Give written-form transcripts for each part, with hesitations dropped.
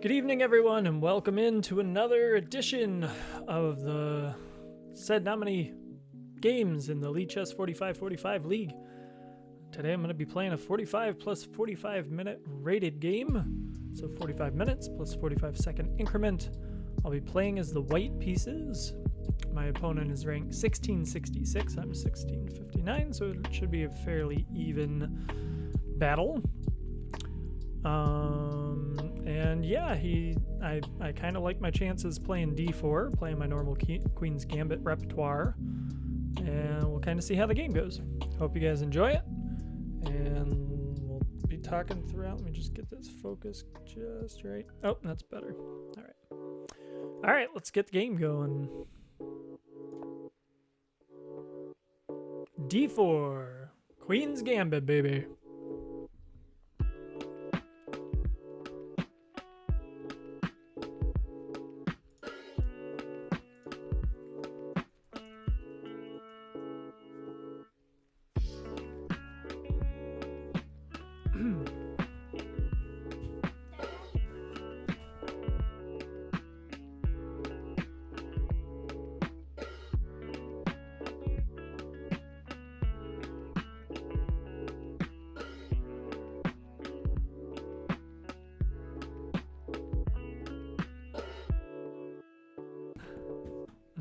Good evening, everyone, and welcome into another edition of the said not many games in the Lichess 45-45 League. Today I'm going to be playing a 45 plus 45 minute rated game, so 45 minutes plus 45 second increment. I'll be playing as the white pieces. My opponent is ranked 1666, I'm 1659, so it should be a fairly even battle. And yeah, I kind of like my chances playing d4, playing my normal Queen's Gambit repertoire, and we'll kind of see how the game goes. Hope you guys enjoy it, and we'll be talking throughout. Let me just get this focus just right. Oh, that's better. All right, let's get the game going. d4, Queen's Gambit, baby.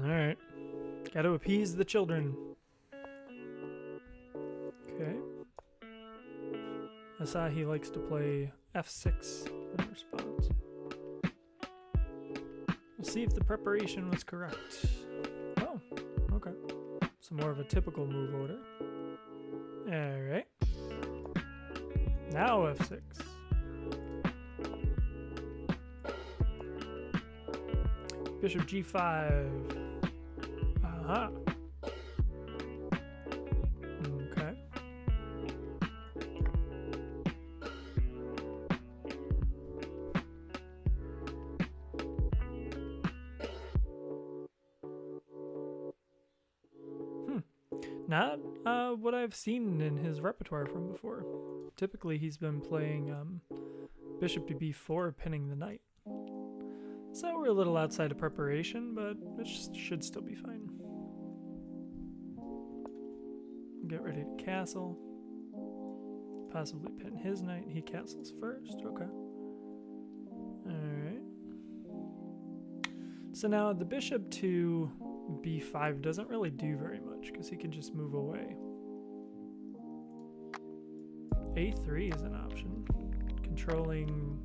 Alright. Gotta appease the children. Okay. I saw he likes to play f6 in response. We'll see if the preparation was correct. Oh, okay. So more of a typical move order. Alright. Now f6. Bishop g5. Aha. Okay. Not what I've seen in his repertoire from before. Typically he's been playing bishop to b4, pinning the knight. So we're a little outside of preparation, but it should still be fine. Get ready to castle. Possibly pin his knight. He castles first. Okay. Alright. So now the bishop to b5 doesn't really do very much because he can just move away. a3 is an option. Controlling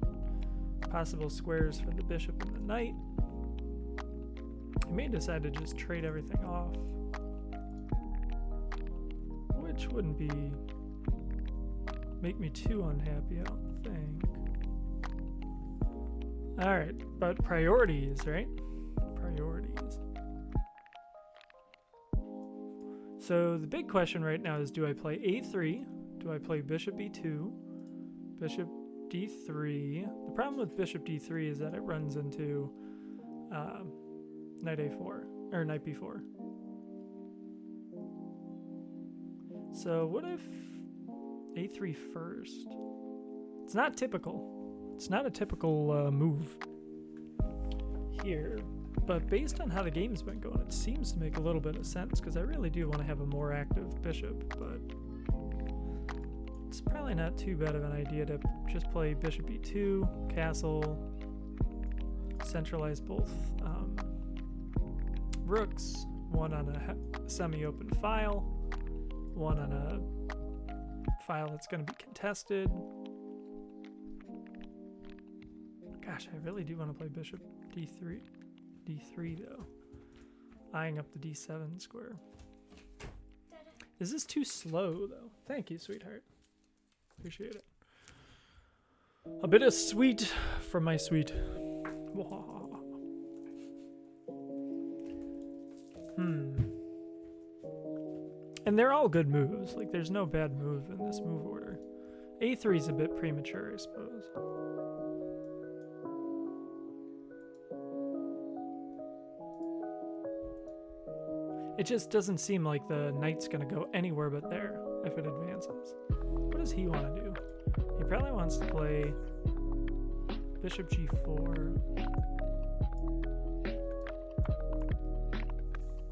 possible squares for the bishop and the knight. He may decide to just trade everything off, which wouldn't make me too unhappy, I don't think. Alright, but priorities, right? Priorities. So the big question right now is, do I play a3? Do I play bishop e2? Bishop d3. The problem with bishop d3 is that it runs into knight a4, or knight b4. So what if a3 first? It's not typical. It's not a typical move here, but based on how the game's been going, it seems to make a little bit of sense, because I really do want to have a more active bishop, but it's probably not too bad of an idea to just play bishop e2, castle, centralize both rooks, one on a semi-open file, one on a file that's going to be contested. Gosh, I really do want to play bishop d3 though, eyeing up the d7 square. Is this too slow though? Thank you, sweetheart. Appreciate it. A bit of sweet from my sweet. And they're all good moves. Like, there's no bad move in this move order. a3 is a bit premature, I suppose. It just doesn't seem like the knight's gonna go anywhere but there if it advances. What does he want to do? He probably wants to play Bishop g4.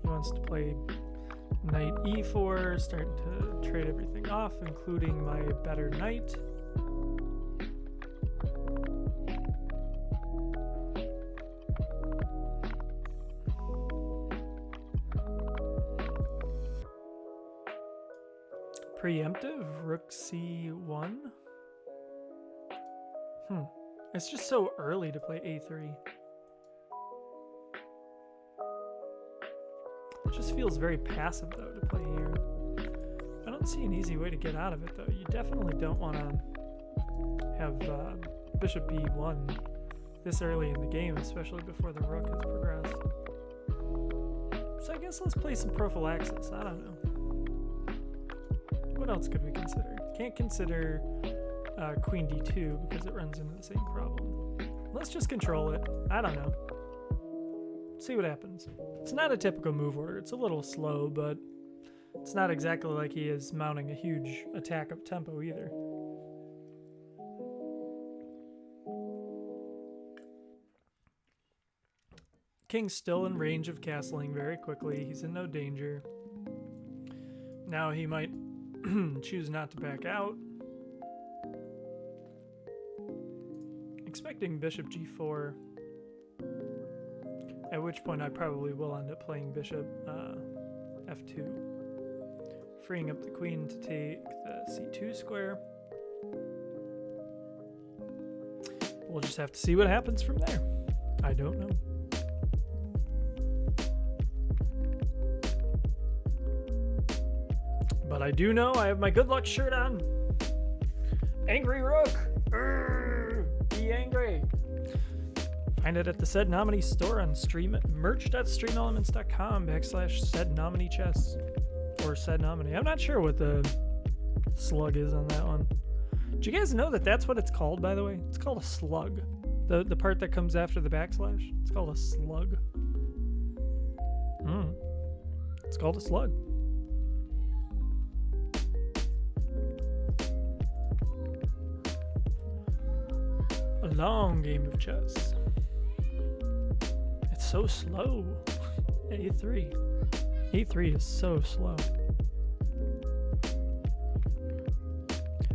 He wants to play knight e4, starting to trade everything off, including my better knight. Preemptive, rook c1. It's just so early to play a3. It just feels very passive though to play here. I don't see an easy way to get out of it though. You definitely don't want to have bishop b1 this early in the game, especially before the rook has progressed. So I guess let's play some prophylaxis. I don't know. What else could we consider? Can't consider queen d2 because it runs into the same problem. Let's just control it. I don't know. See what happens. It's not a typical move order. It's a little slow, but it's not exactly like he is mounting a huge attack of tempo either. King's still in range of castling very quickly. He's in no danger. Now he might choose not to back out. Expecting bishop g4, at which point I probably will end up playing bishop f2, freeing up the queen to take the c2 square. We'll just have to see what happens from there. I don't know. But I do know I have my good luck shirt on. Angry Rook! Be angry! Find it at the Said Nominee store on merch.streamelements.com/saidnomineechess or Said Nominee. I'm not sure what the slug is on that one. Do you guys know that that's what it's called, by the way? It's called a slug. The part that comes after the backslash. It's called a slug. It's called a slug. A long game of chess. It's so slow. A3. A3 is so slow.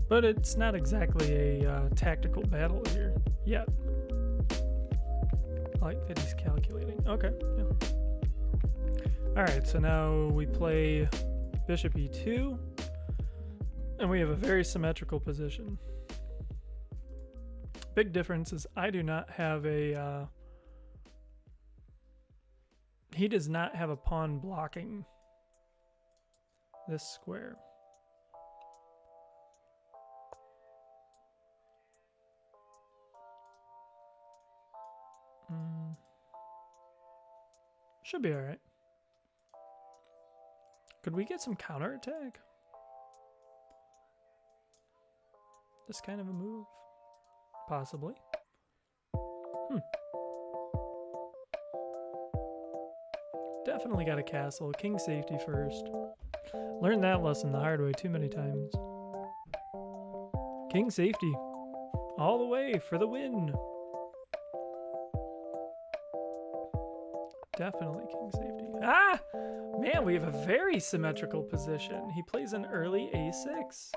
But it's not exactly a tactical battle here yet. I like that he's calculating. Okay, yeah. Alright, so now we play bishop e2. And we have a very symmetrical position. Big difference is I do not have a... he does not have a pawn blocking this square. Should be alright. Could we get some counterattack? This kind of a move? Possibly. Definitely got a castle. King safety first. Learned that lesson the hard way too many times. King safety. All the way for the win. Definitely king safety. Ah! Man, we have a very symmetrical position. He plays an early a6.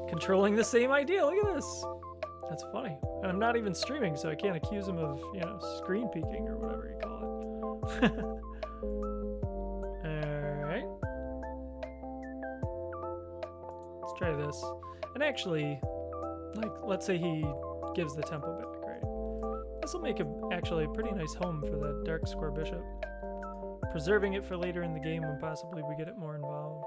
Controlling the same idea. Look at this. That's funny. And I'm not even streaming, so I can't accuse him of, you know, screen peeking or whatever you call it. Alright. Let's try this. And actually, like, let's say he gives the tempo back, right? This will make actually a pretty nice home for the dark square bishop. Preserving it for later in the game when possibly we get it more involved.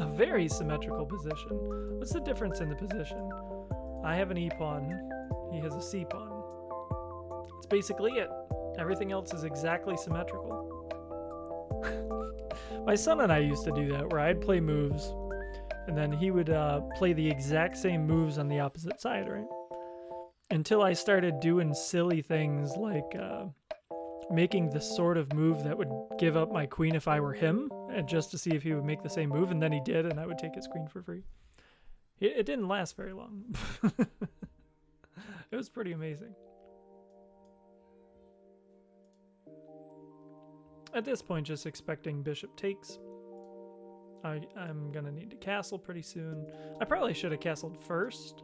A very symmetrical position. What's the difference in the position? I have an e-pawn. He has a c-pawn. That's basically it. Everything else is exactly symmetrical. My son and I used to do that, where I'd play moves, and then he would play the exact same moves on the opposite side, right? Until I started doing silly things like making the sort of move that would give up my queen if I were him, and just to see if he would make the same move, and then he did, and I would take his queen for free. It didn't last very long. It was pretty amazing. At this point, just expecting bishop takes. I'm gonna need to castle pretty soon. I probably should have castled first,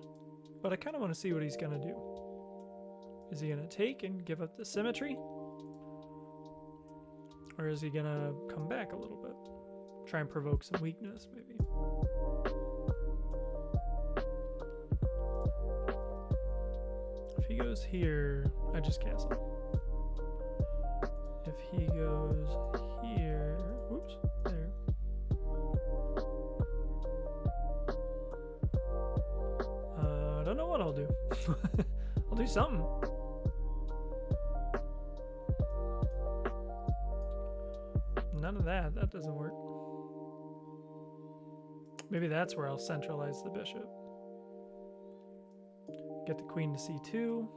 but I kind of want to see what he's gonna do. Is he gonna take and give up the symmetry? Or is he gonna come back a little bit? Try and provoke some weakness, maybe. If he goes here, I just castle. If he goes here, whoops, there. I don't know what I'll do. I'll do something. None of that. That doesn't work. Maybe that's where I'll centralize the bishop. Get the queen to c2.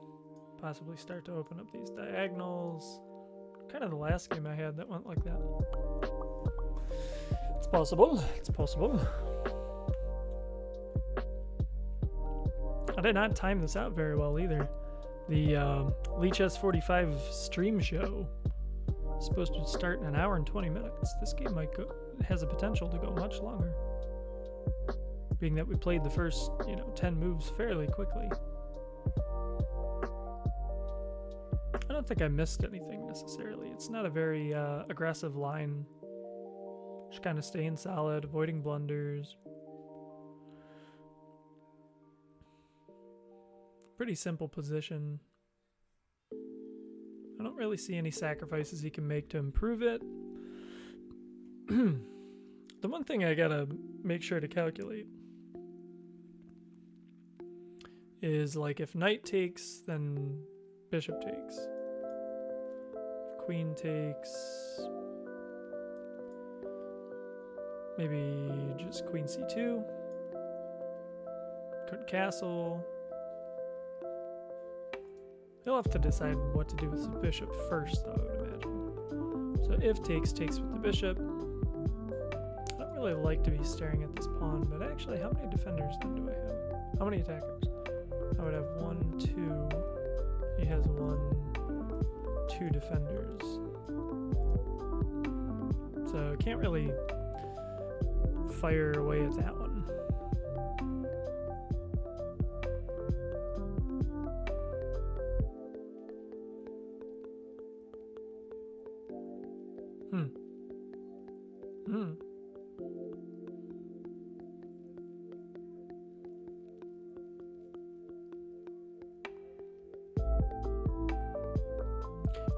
Possibly start to open up these diagonals. Kind of the last game I had that went like that. It's possible. It's possible. I did not time this out very well either. The Lichess 45 stream show is supposed to start in an hour and 20 minutes. This game might go, has a potential to go much longer. Being that we played the first, 10 moves fairly quickly. I don't think I missed anything necessarily. It's not a very aggressive line. Just kind of staying solid, avoiding blunders. Pretty simple position. I don't really see any sacrifices he can make to improve it. The one thing I gotta make sure to calculate is like if knight takes, then bishop takes. If queen takes, maybe just queen c2. Could castle. He'll have to decide what to do with the bishop first, though, I would imagine. So if takes with the bishop. I don't really like to be staring at this pawn, but actually, how many defenders then do I have? How many attackers? I would have 1, 2. He has 1, 2 defenders. So can't really fire away at that one.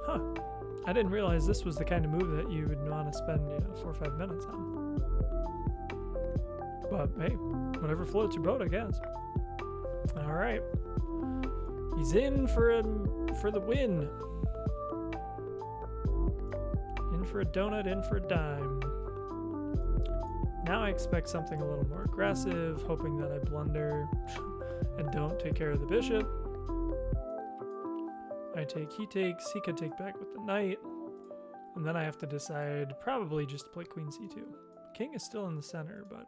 Huh. I didn't realize this was the kind of move that you would want to spend, 4 or 5 minutes on. But hey, whatever floats your boat, I guess. All right. He's in for the win. In for a donut, in for a dime. Now I expect something a little more aggressive, hoping that I blunder and don't take care of the bishop. I take, he takes, he could take back with the knight. And then I have to decide probably just to play queen c2. King is still in the center, but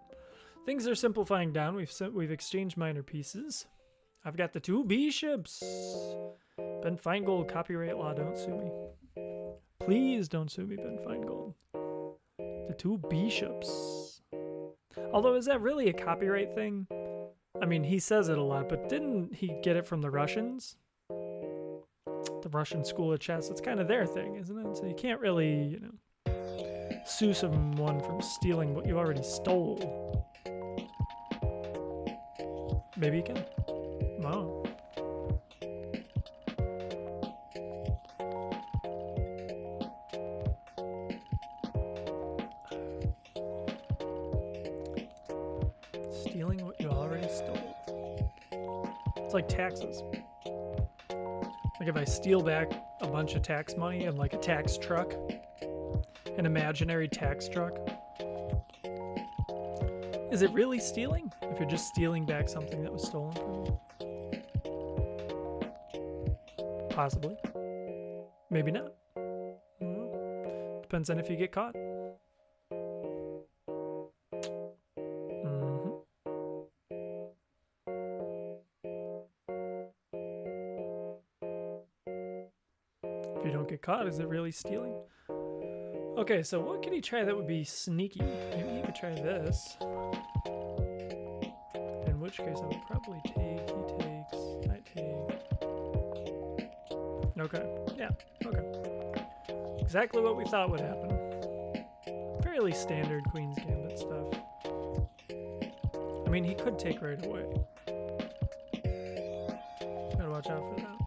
things are simplifying down. We've exchanged minor pieces. I've got the 2 bishops. Ben Feingold, copyright law, don't sue me. Please don't sue me, Ben Feingold. The 2 bishops. Although, is that really a copyright thing? I mean, he says it a lot, but didn't he get it from the Russians? The Russian school of chess, it's kind of their thing, isn't it? So you can't really, sue someone from stealing what you already stole. Maybe you can. No. Stealing what you already stole. It's like taxes. Like if I steal back a bunch of tax money in like a tax truck, an imaginary tax truck, is it really stealing? If you're just stealing back something that was stolen from you? Possibly. Maybe not. Depends on if you get caught. If you don't get caught, is it really stealing? Okay, so what could he try that would be sneaky? Maybe he could try this. In which case I would probably take, he takes, I take. Okay, yeah, okay. Exactly what we thought would happen. Fairly standard Queen's Gambit stuff. I mean, he could take right away. Gotta watch out for that.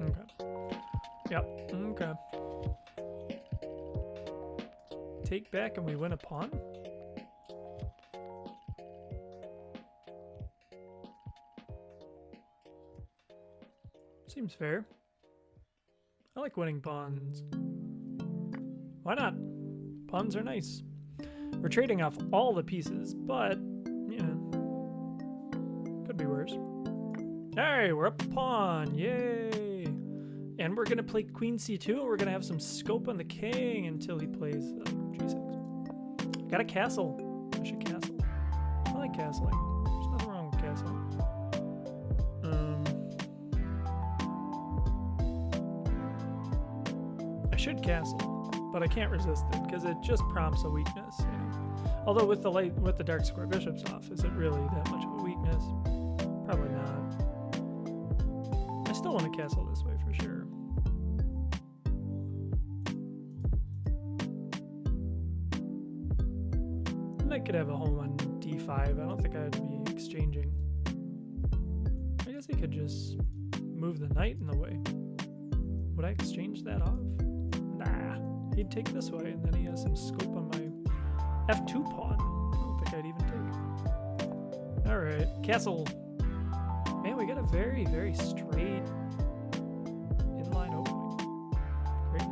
Okay. Yep, okay. Take back and we win a pawn? Seems fair. I like winning pawns. Why not? Pawns are nice. We're trading off all the pieces, but, you know, could be worse. Alright, we're up a pawn. Yay! And we're going to play Queen C2, and we're going to have some scope on the king until he plays G6. Got a castle. I should castle. I like castling. There's nothing wrong with castling. I should castle, but I can't resist it because it just prompts a weakness, you know. Although with the dark square bishops off, is it really that much of a weakness? Probably not. I still want to castle this way for sure. And I could have a home on d5. I don't think I'd be exchanging. I guess I could just move the knight in the way. Would I exchange that off? Nah, he'd take this way, and then he has some scope on my f2 pawn. I don't think I'd even take. Alright, castle. Man, we got a very, very straight inline opening. Great.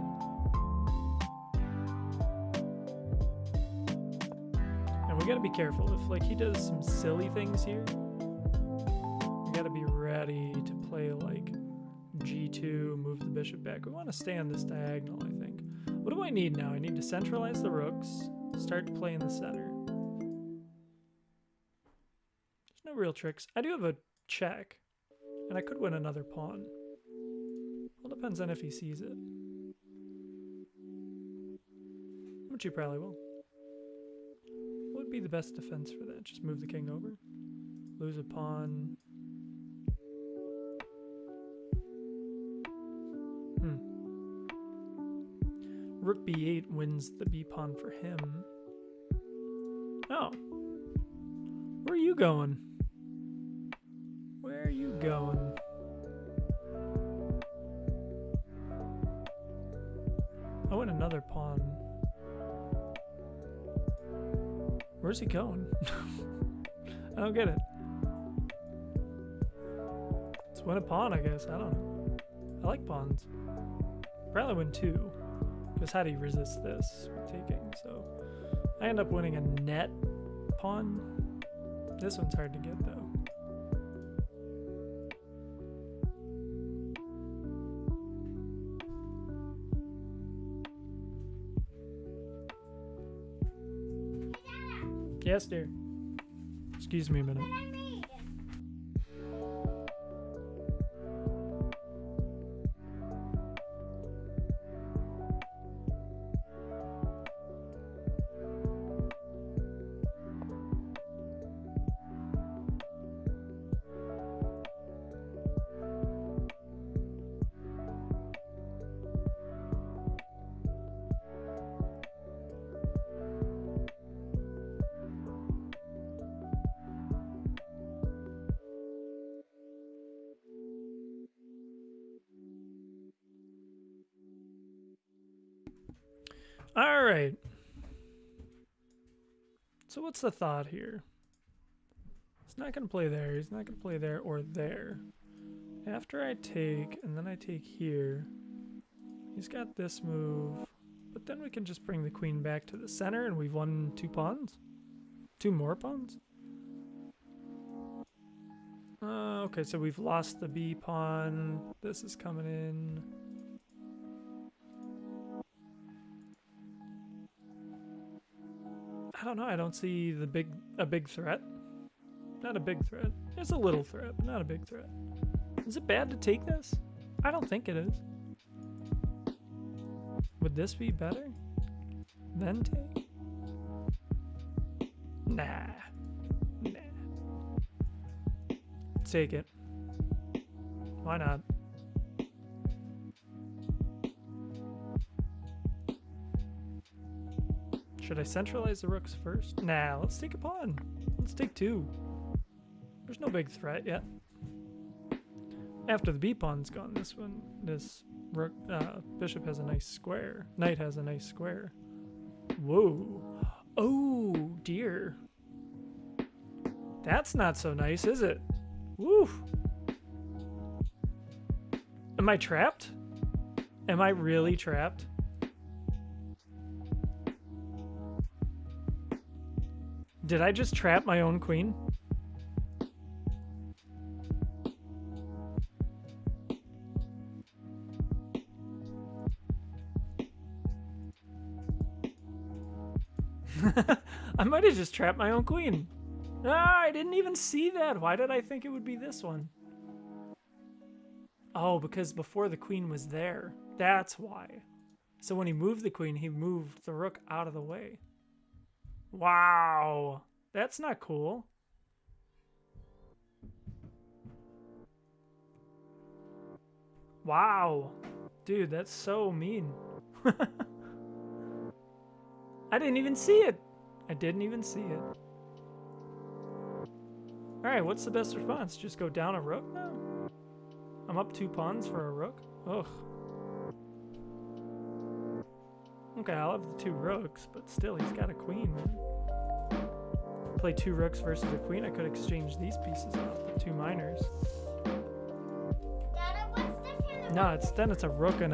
And we gotta be careful. If, like, he does some silly things here, we gotta be ready to play, like, g2, move the bishop back. We want to stay on this diagonal, I think. What do I need now? I need to centralize the rooks, start to play in the center. There's no real tricks. I do have a check, and I could win another pawn. Well, depends on if he sees it. Which he probably will. What would be the best defense for that? Just move the king over? Lose a pawn. Rook b8 wins the b pawn for him. Oh. Where are you going? Where are you going? I win another pawn. Where's he going? I don't get it. Let's win a pawn, I guess. I don't know. I like pawns. Probably win two. Because how do you resist this with taking? So I end up winning a net pawn. This one's hard to get though. Yes, dear. Excuse me a minute. All right. So what's the thought here? He's not going to play there. He's not going to play there or there. After I take, and then I take here, he's got this move. But then we can just bring the queen back to the center and we've won two pawns? Two more pawns? Okay, so we've lost the b pawn. This is coming in. I don't know. I don't see a big threat. Not a big threat. It's a little threat, but not a big threat. Is it bad to take this? I don't think it is. Would this be better than take? Nah. Take it. Why not? Should I centralize the rooks first? Nah, let's take a pawn. Let's take 2. There's no big threat yet. After the B pawn's gone, this rook, bishop has a nice square. Knight has a nice square. Whoa. Oh, dear. That's not so nice, is it? Woo. Am I trapped? Am I really trapped? Did I just trap my own queen? I might have just trapped my own queen. Ah, I didn't even see that. Why did I think it would be this one? Oh, because before the queen was there. That's why. So when he moved the queen, he moved the rook out of the way. Wow. That's not cool. Wow. Dude, that's so mean. I didn't even see it. I didn't even see it. Alright, what's the best response? Just go down a rook now? I'm up 2 pawns for a rook? Ugh. Okay, I'll have the 2 rooks, but still, he's got a queen, man. Play 2 rooks versus a queen. I could exchange these pieces off the 2 minors. Dada, what's different? No, it's a rook and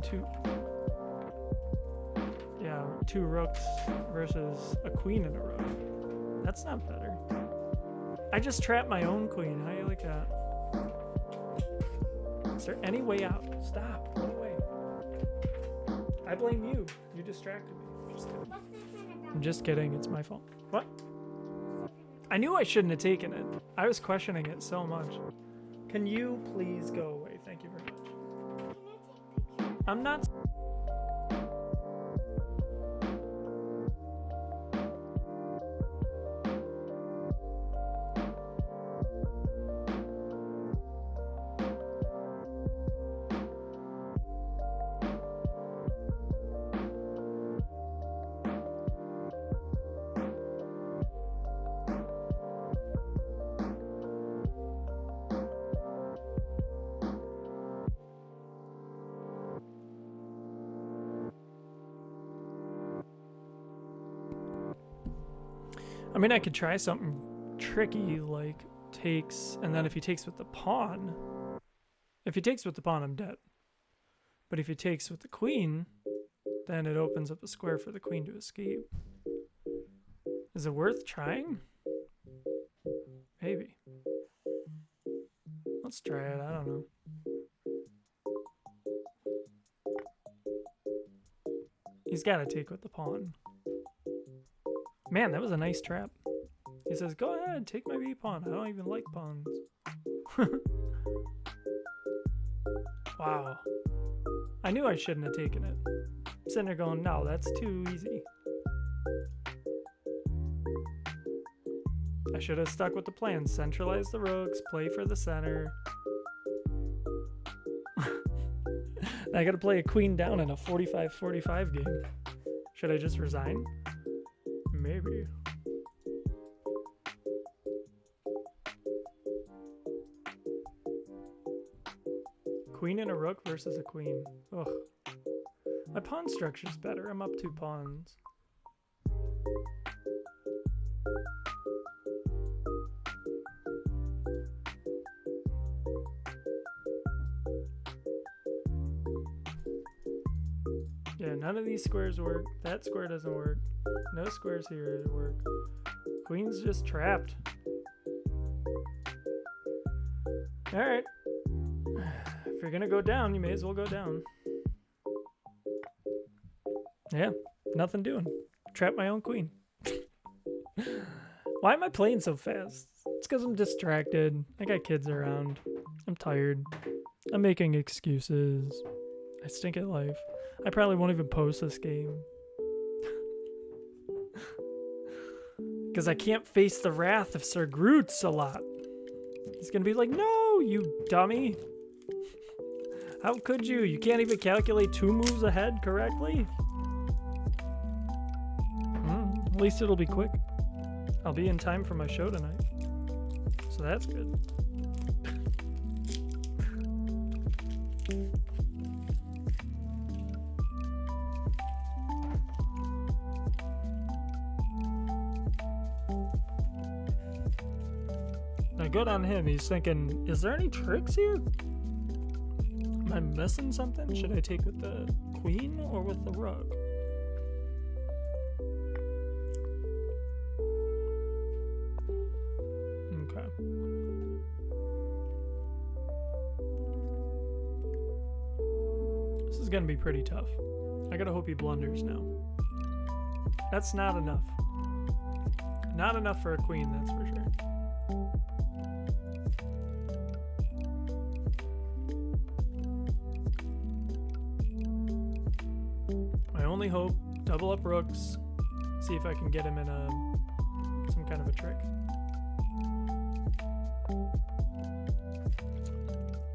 2. Yeah, 2 rooks versus a queen and a rook. That's not better. I just trapped my own queen. How you like that? Is there any way out? Stop. Go away. I blame you. You distracted me. Just kidding. I'm just kidding. It's my fault. What? I knew I shouldn't have taken it. I was questioning it so much. Can you please go away? Thank you very much. I'm not... I mean, I could try something tricky, like takes, and then if he takes with the pawn, I'm dead. But if he takes with the queen, then it opens up a square for the queen to escape. Is it worth trying? Maybe. Let's try it, I don't know. He's got to take with the pawn. Man, that was a nice trap. He says, go ahead, take my B pawn. I don't even like pawns. Wow. I knew I shouldn't have taken it. I'm sitting there going, no, that's too easy. I should have stuck with the plan. Centralize the rooks, play for the center. I gotta play a queen down in a 45-45 game. Should I just resign? Maybe. Queen and a rook versus a queen. Ugh. My pawn structure's better. I'm up 2 pawns. Yeah, none of these squares work. That square doesn't work. No squares here work. Queen's just trapped. Alright. If you're gonna go down, you may as well go down. Yeah, nothing doing. Trap my own queen. Why am I playing so fast? It's because I'm distracted. I got kids around. I'm tired. I'm making excuses. I stink at life. I probably won't even post this game. Because I can't face the wrath of Sir Groots a lot. He's going to be like, no, you dummy. How could you? You can't even calculate 2 moves ahead correctly? At least it'll be quick. I'll be in time for my show tonight. So that's good. Now good on him. He's thinking, is there any tricks here? Am I missing something? Should I take with the queen or with the rook? Okay. This is gonna be pretty tough. I gotta hope he blunders now. That's not enough. Not enough for a queen, that's for sure. My only hope, double up rooks, see if I can get him in some kind of a trick.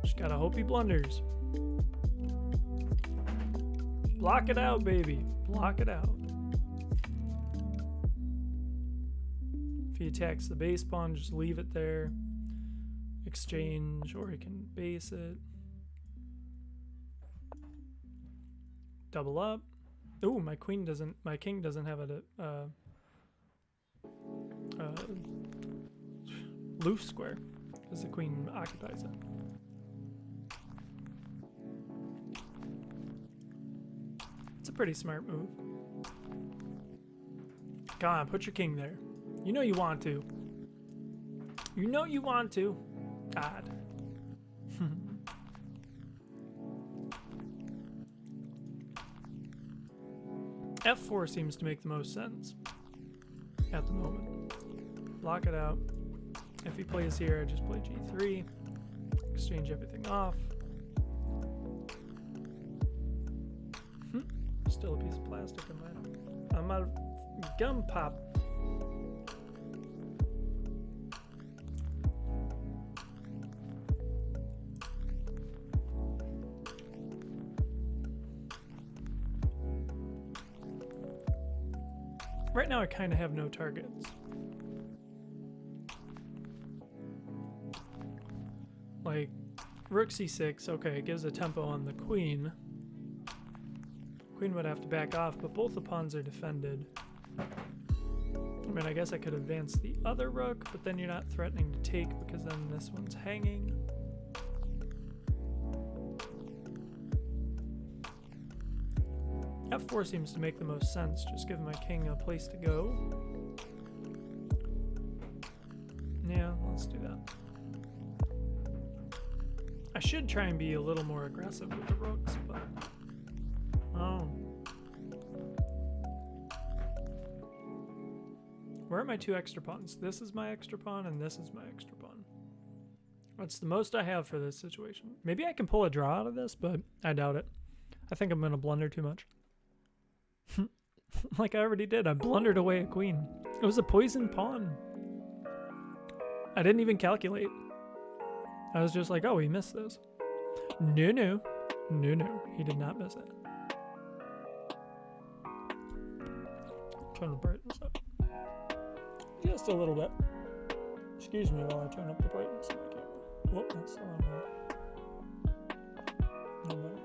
Just gotta hope he blunders. Block it out, baby. Block it out. If he attacks the base pawn, just leave it there. Exchange, or he can base it. Double up. Ooh, my king doesn't have a loose square, because the queen occupies it. It's a pretty smart move. Come on, put your king there. You know you want to. You know you want to. God. F4 seems to make the most sense at the moment. Block it out. If he plays here, I just play G3. Exchange everything off. Still a piece of plastic in my gum pop. Right now I kind of have no targets. Like, rook c6, okay, it gives a tempo on the queen. Queen would have to back off, but both the pawns are defended. I mean, I guess I could advance the other rook, but then you're not threatening to take because then this one's hanging. F4 seems to make the most sense, just give my king a place to go. Yeah, let's do that. I should try and be a little more aggressive with the rooks, but... Oh. Where are my 2 extra pawns? This is my extra pawn, and this is my extra pawn. That's the most I have for this situation. Maybe I can pull a draw out of this, but I doubt it. I think I'm going to blunder too much. Like I already did. I blundered away a queen. It was a poison pawn. I didn't even calculate. I was just like, oh, he missed this. No, no. No, no. He did not miss it. Turn the brightness up. Just a little bit. Excuse me while I turn up the brightness of my camera. Whoop, that's the wrong way. No better.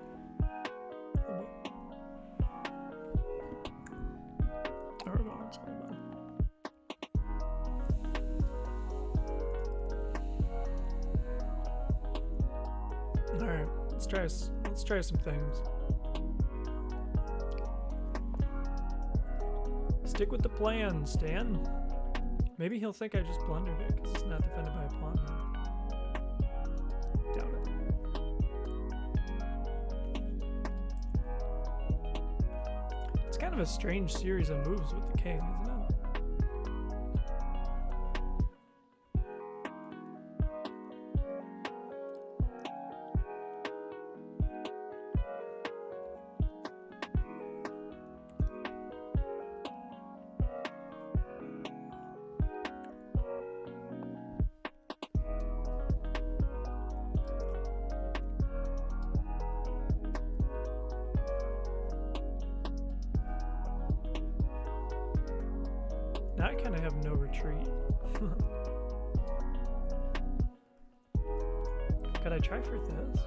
There we go, that's way better. Alright, let's try some things. Stick with the plan, Stan. Maybe he'll think I just blundered it because it's not defended by a pawn now. Doubt it. It's kind kind of a strange series of moves with the king, isn't it? Now I kind of have no retreat. Could I try for this?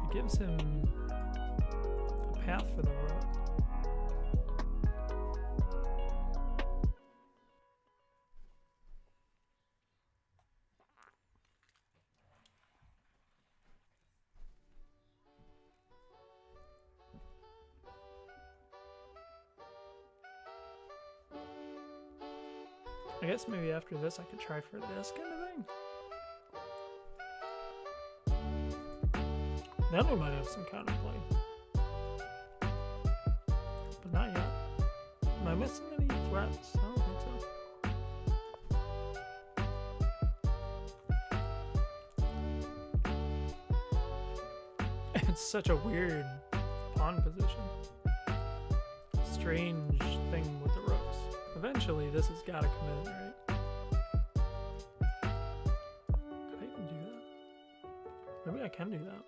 It gives him a path for the rook. I guess maybe after this I could try for this kind of thing. Then we might have some counterplay. But not yet. Am I missing any threats? I don't think so. It's such a weird pawn position. Strange thing with the rooks. Eventually this has got to come in, right? Could I even do that? Maybe I can do that.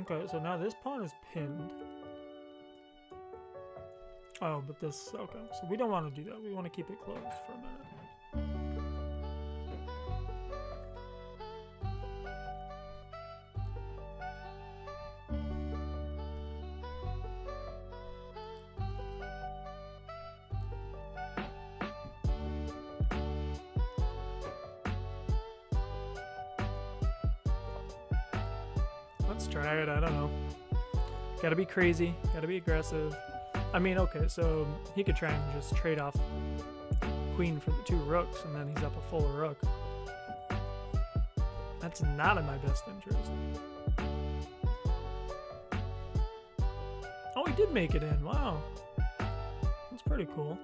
Okay, so now this pawn is pinned. Oh, but this, okay. So we don't want to do that. We want to keep it closed for a minute. Let's try it, I don't know. Gotta be crazy, gotta be aggressive. I mean, okay, so he could try and just trade off queen for the two rooks, and then he's up a full rook. That's not in my best interest. Oh, he did make it in, wow. That's pretty cool.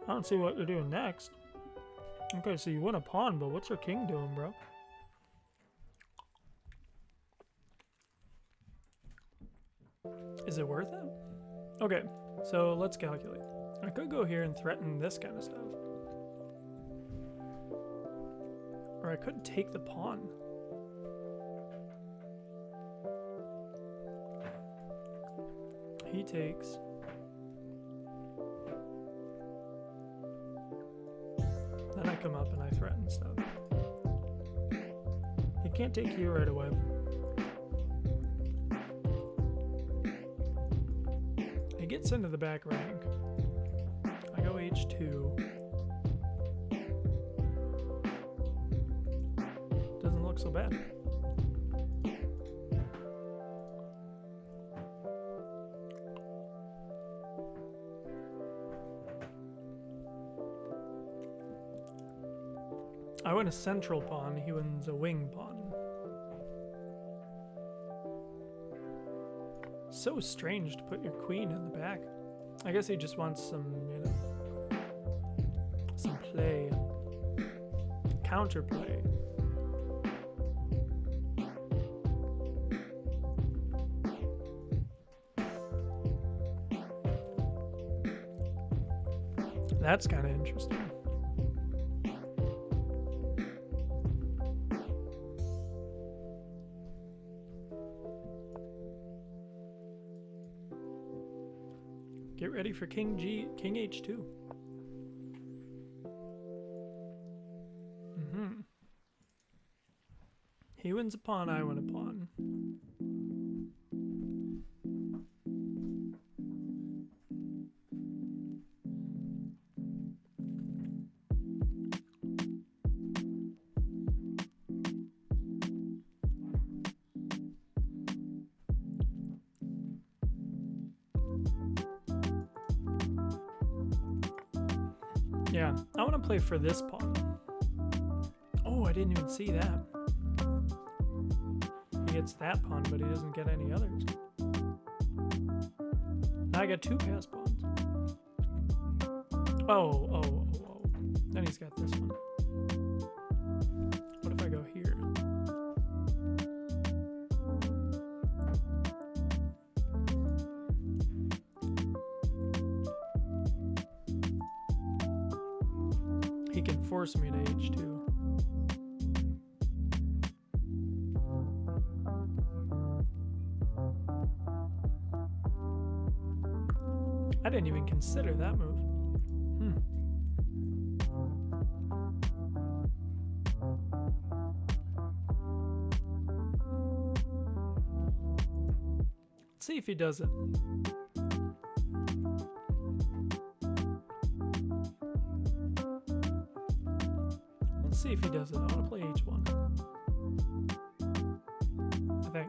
I don't see what they're doing next. Okay, so you win a pawn, but what's your king doing, bro? Is it worth it? Okay, so let's calculate. I could go here and threaten this kind of stuff. Or I could take the pawn. He takes. Then I come up and I threaten stuff. He can't take here right away. He gets into the back rank. I go h2. Doesn't look so bad. I win a central pawn, he wins a wing pawn. So strange to put your queen in the back. I guess he just wants some, you know, some play. Counterplay. That's kind of interesting. Get ready for King H2. He wins a pawn, I win a pawn. Yeah, I want to play for this pawn. Oh, I didn't even see that. He gets that pawn, but he doesn't get any others. Now I got 2 passed pawns. Oh. Then he's got this one. What if I go here? He can force me to H2. I didn't even consider that move. Let's see if he does it. Let's see if he does it. I want to play H1. I think.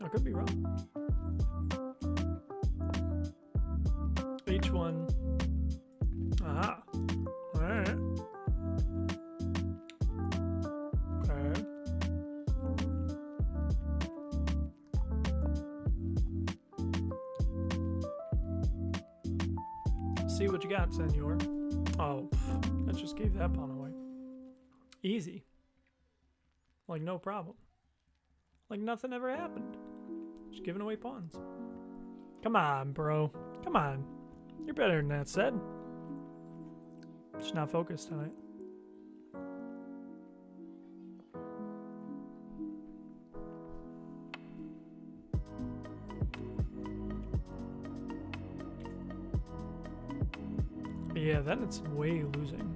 I could be wrong. H1. Aha. Alright. Okay. See what you got, senor. Oh, that just gave that pawn away. Easy. Like no problem. Like nothing ever happened. Just giving away pawns. Come on, bro. Come on. You're better than that, said. Just not focused tonight. Yeah, then it's way losing.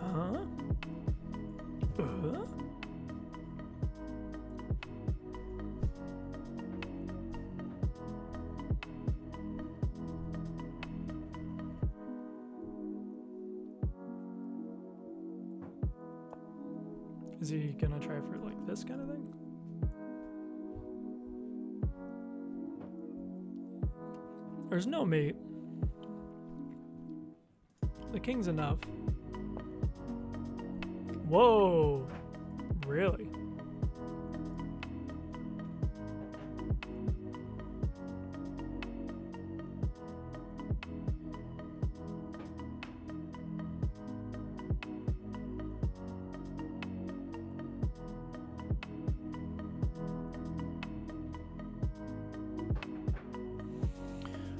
Huh? Is he gonna try for like this kind of thing? There's no mate. The king's enough. Whoa! Really?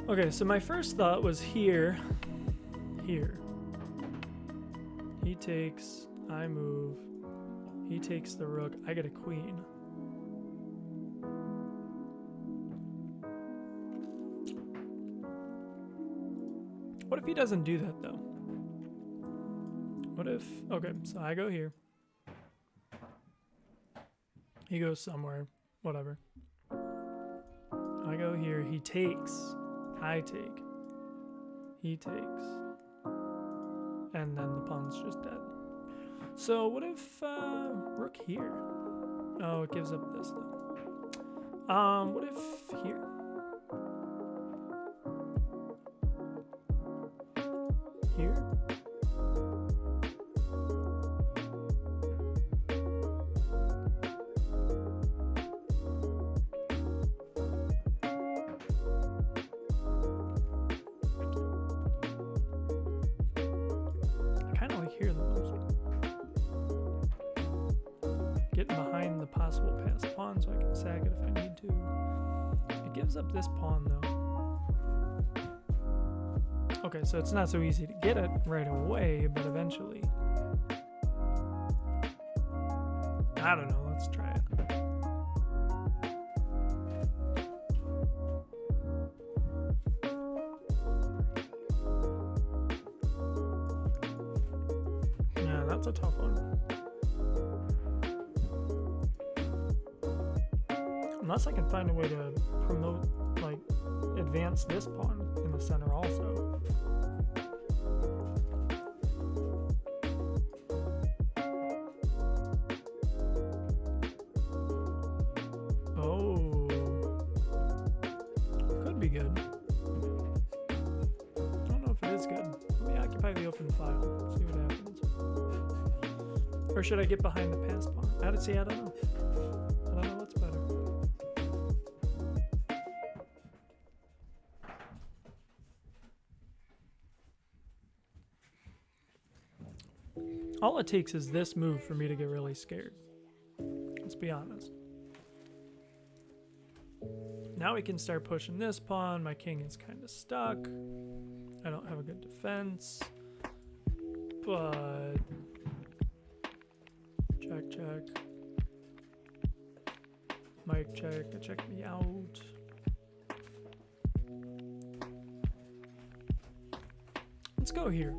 Okay, so my first thought was here. He takes, I move. He takes the rook. I get a queen. What if he doesn't do that though? What if, okay, so I go here. He goes somewhere, whatever. I go here, he takes. I take. He takes. And then the pawn's just dead. So what if rook here? Oh, it gives up this though. What if here? Here? Here the most. Getting behind the possible passed pawn so I can sack it if I need to. It gives up this pawn though. Okay, so it's not so easy to get it right away, but eventually. I don't know, let's try it. That's a tough one. Unless I can find a way to promote, like, advance this pawn in the center also. the open file. See what happens. Or should I get behind the passed pawn? I don't know. I don't know what's better. All it takes is this move for me to get really scared. Let's be honest. Now we can start pushing this pawn. My king is kind of stuck. I don't have a good defense. But... check. Mike check me out. Let's go here.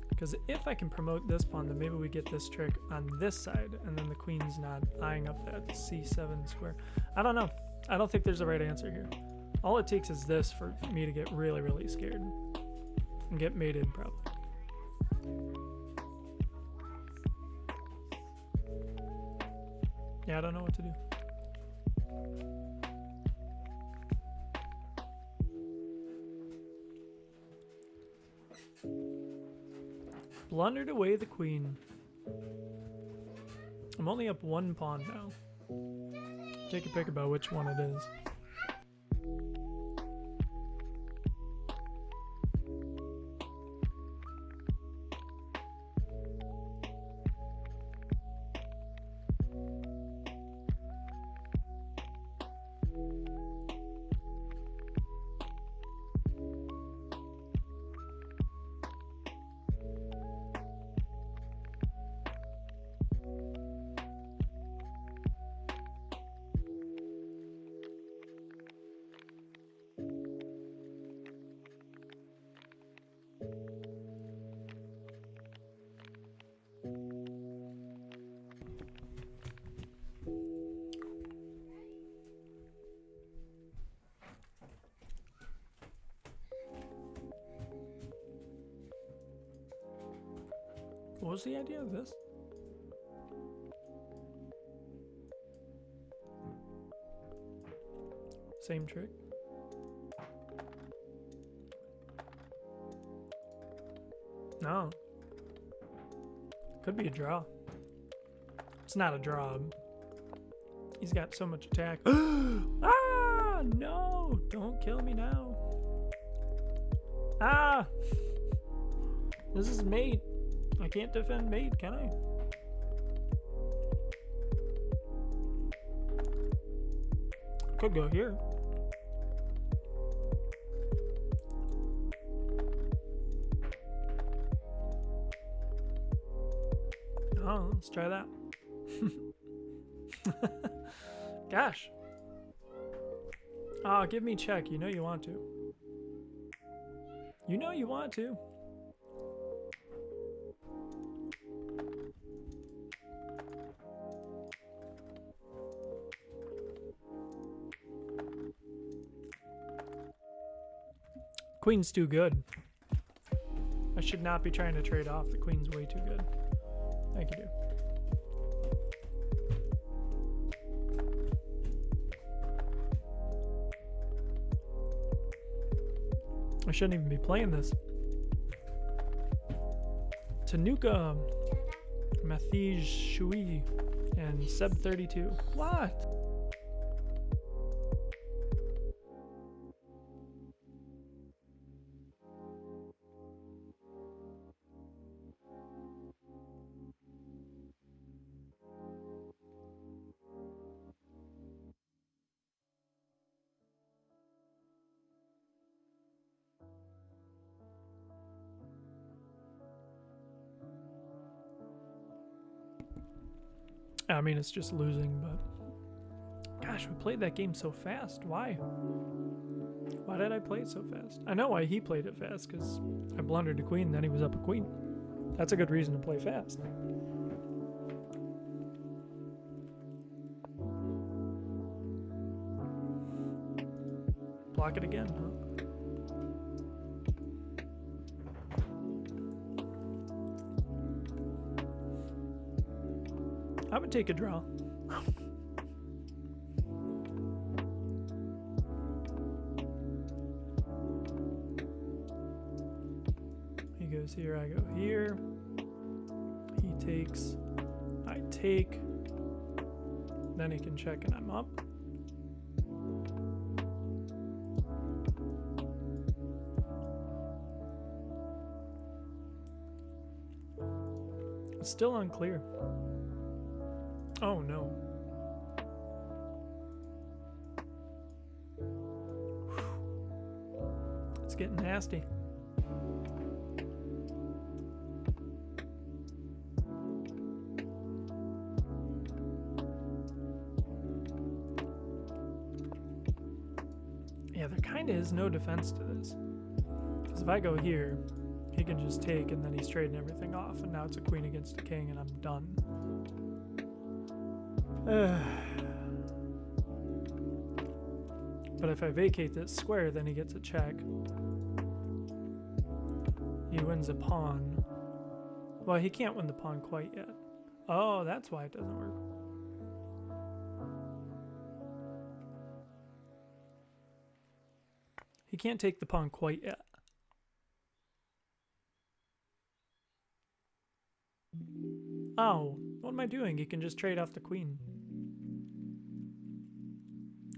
Because if I can promote this pawn, then maybe we get this trick on this side, and then the queen's not eyeing up that c7 square. I don't know. I don't think there's a right answer here. All it takes is this for me to get really, really scared. And get mated, probably. Yeah, I don't know what to do. Blundered away the queen. I'm only up one pawn now. Take a pick about which one it is. What was the idea of this? Same trick. No. Could be a draw. It's not a draw. He's got so much attack. Ah! No! Don't kill me now. Ah! This is mate. I can't defend mate, can I? Could go here. Oh, let's try that. Gosh. Oh, give me check. You know you want to. You know you want to. Queen's too good. I should not be trying to trade off. The queen's way too good. Thank you, dude. I shouldn't even be playing this. Tanuka, Mathij Shui, and Seb32. What? I mean, it's just losing, but gosh, we played that game so fast. Why? Why did I play it so fast? I know why he played it fast, because I blundered a queen, then he was up a queen. That's a good reason to play fast. Block it again, huh? I would take a draw. He goes here, I go here. He takes, I take. Then he can check and I'm up. It's still unclear. Oh no. It's getting nasty. Yeah, there kind of is no defense to this. Because if I go here, he can just take and then he's trading everything off. And now it's a queen against a king and I'm done. But if I vacate this square, then he gets a check. He wins a pawn. Well, he can't win the pawn quite yet. Oh, that's why it doesn't work. He can't take the pawn quite yet. Oh, what am I doing? He can just trade off the queen.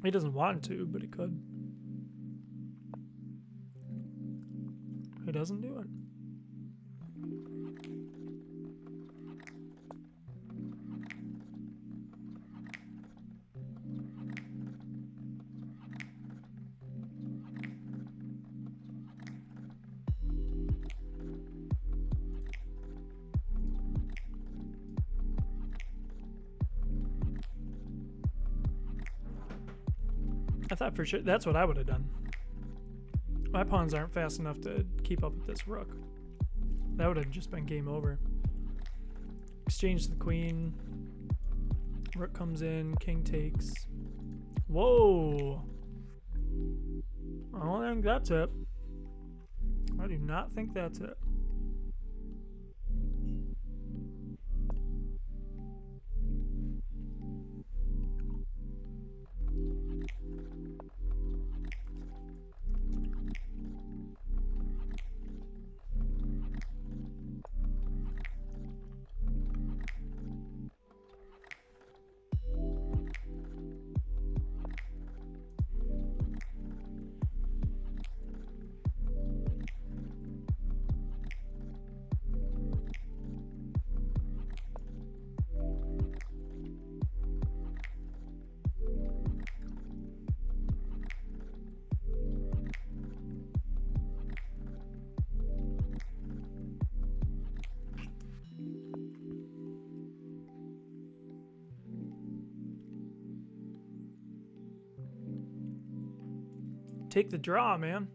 He doesn't want to, but he could. He doesn't do it. I thought for sure that's what I would have done. My pawns aren't fast enough to keep up with this rook. That would have just been game over. Exchange the queen. Rook comes in, king takes. Whoa! I don't think that's it. I do not think that's it. Take the draw, man.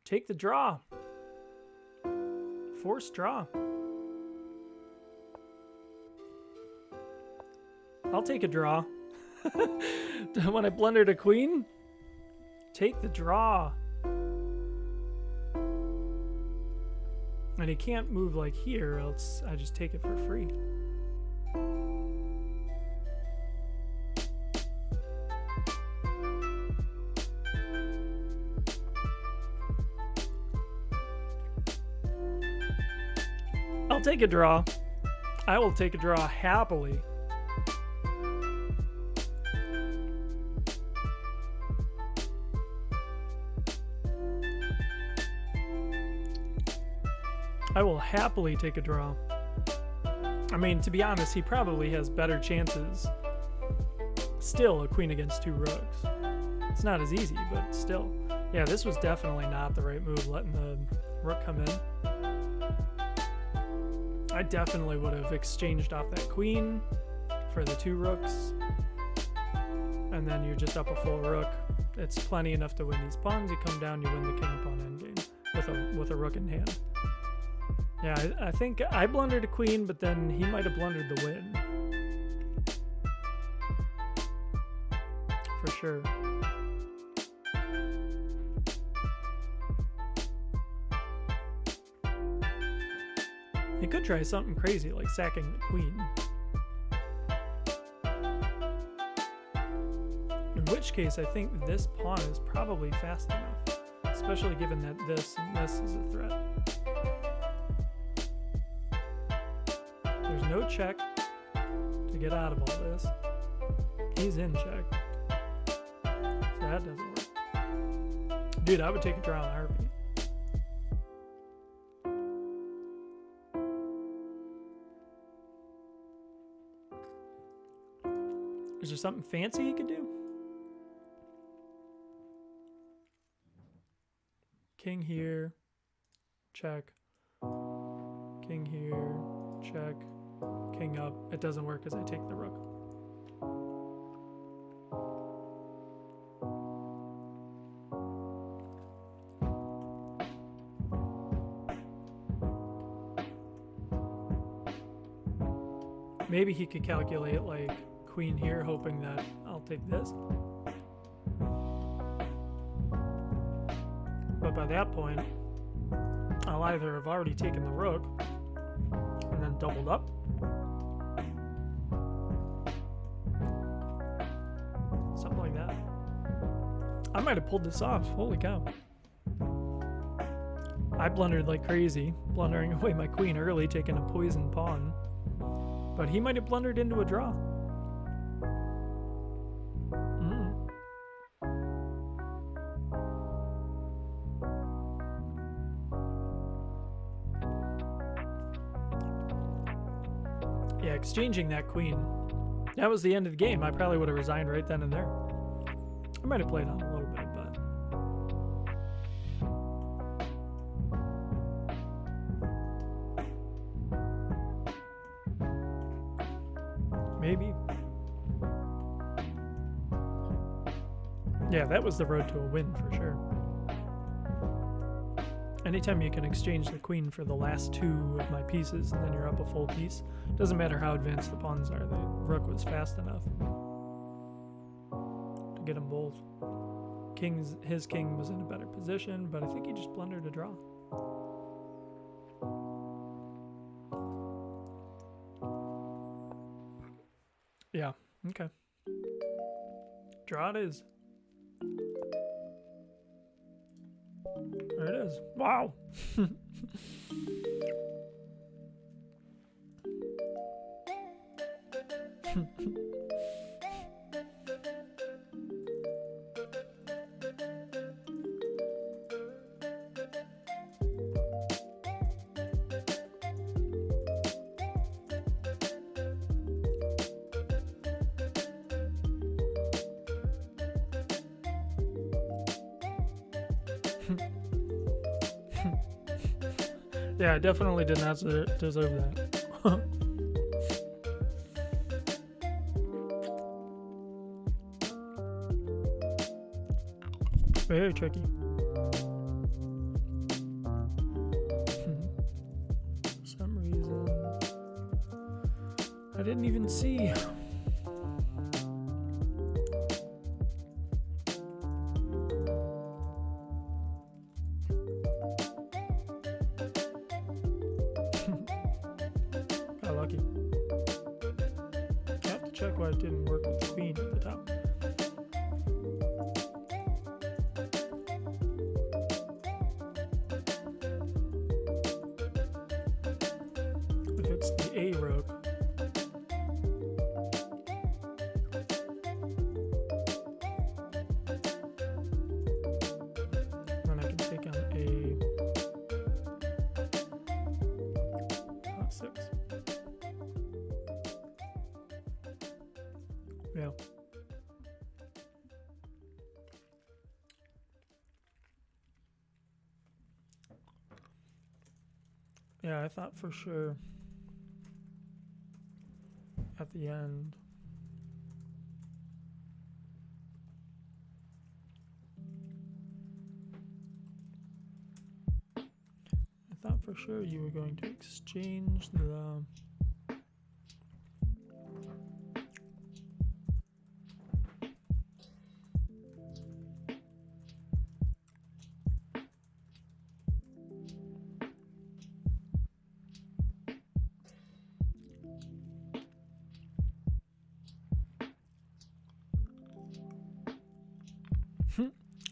Take the draw. Forced draw. I'll take a draw. When I blundered a queen, take the draw. And he can't move like here, else I just take it for free. I'll take a draw. I will take a draw happily. I will happily take a draw. I mean, to be honest, he probably has better chances. Still, a queen against two rooks. It's not as easy, but still. Yeah, this was definitely not the right move, letting the rook come in. I definitely would have exchanged off that queen for the two rooks. And then you're just up a full rook. It's plenty enough to win these pawns. You come down, you win the king pawn endgame with a rook in hand. Yeah, I think I blundered a queen, but then he might have blundered the win. For sure. He could try something crazy like sacking the queen. In which case, I think this pawn is probably fast enough, especially given that this and this is a threat. There's no check to get out of all this. He's in check. So that doesn't work. Dude, I would take a draw on a heartbeat. Is there something fancy he could do? King here, check. King here, check. King up. It doesn't work because I take the rook. Maybe he could calculate like queen here, hoping that I'll take this. But by that point, I'll either have already taken the rook and then doubled up, something like that. I might have pulled this off. Holy cow. I blundered like crazy, blundering away my queen early, taking a poison pawn. But he might have blundered into a draw. Yeah, exchanging that queen. That was the end of the game. I probably would have resigned right then and there. I might have played on a little bit, but... maybe. Yeah, that was the road to a win for sure. Anytime you can exchange the queen for the last two of my pieces and then you're up a full piece, doesn't matter how advanced the pawns are, the rook was fast enough to get them both. His king was in a better position, but I think he just blundered a draw. Yeah, okay. Draw it is. There it is. Wow. Yeah, I definitely did not deserve that. Very tricky. For some reason, I didn't even see. Got lucky. I have to check why it didn't work with the queen at the top. If it's the A rook, then I can take on A. 6. Yeah. Yeah, I thought for sure at the end. I thought for sure you were going to exchange the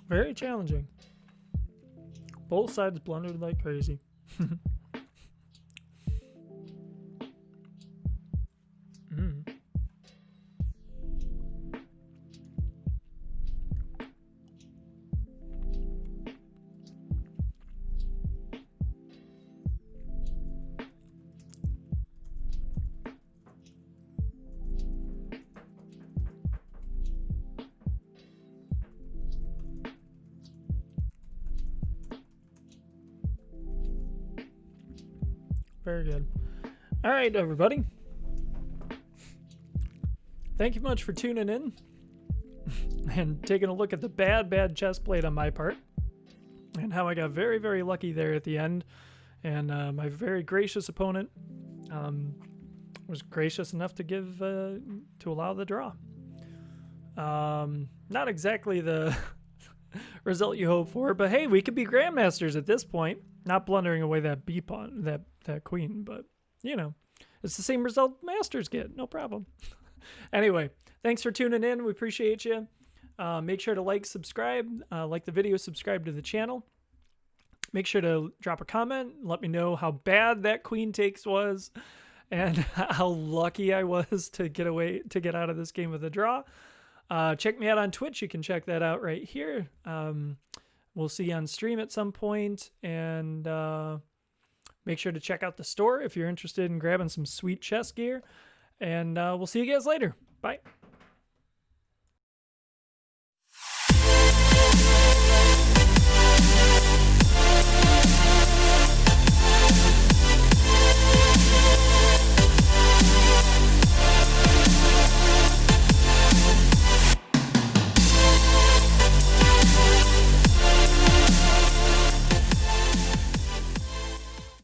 Very challenging. Both sides blundered like crazy. Very good. All right, everybody. Thank you much for tuning in and taking a look at the bad chess played on my part and how I got very, very lucky there at the end. And my very gracious opponent was gracious enough to give to allow the draw. Not exactly the result you hope for, but hey, we could be grandmasters at this point. Not blundering away that b pawn, that queen, but you know, it's the same result masters get. No problem. Anyway, thanks for tuning in. We appreciate you. Make sure to like, subscribe, like the video, subscribe to the channel. Make sure to drop a comment. Let me know how bad that queen takes was, and how lucky I was to get out of this game with a draw. Check me out on Twitch. You can check that out right here. We'll see you on stream at some point, and make sure to check out the store if you're interested in grabbing some sweet chess gear, and we'll see you guys later. Bye.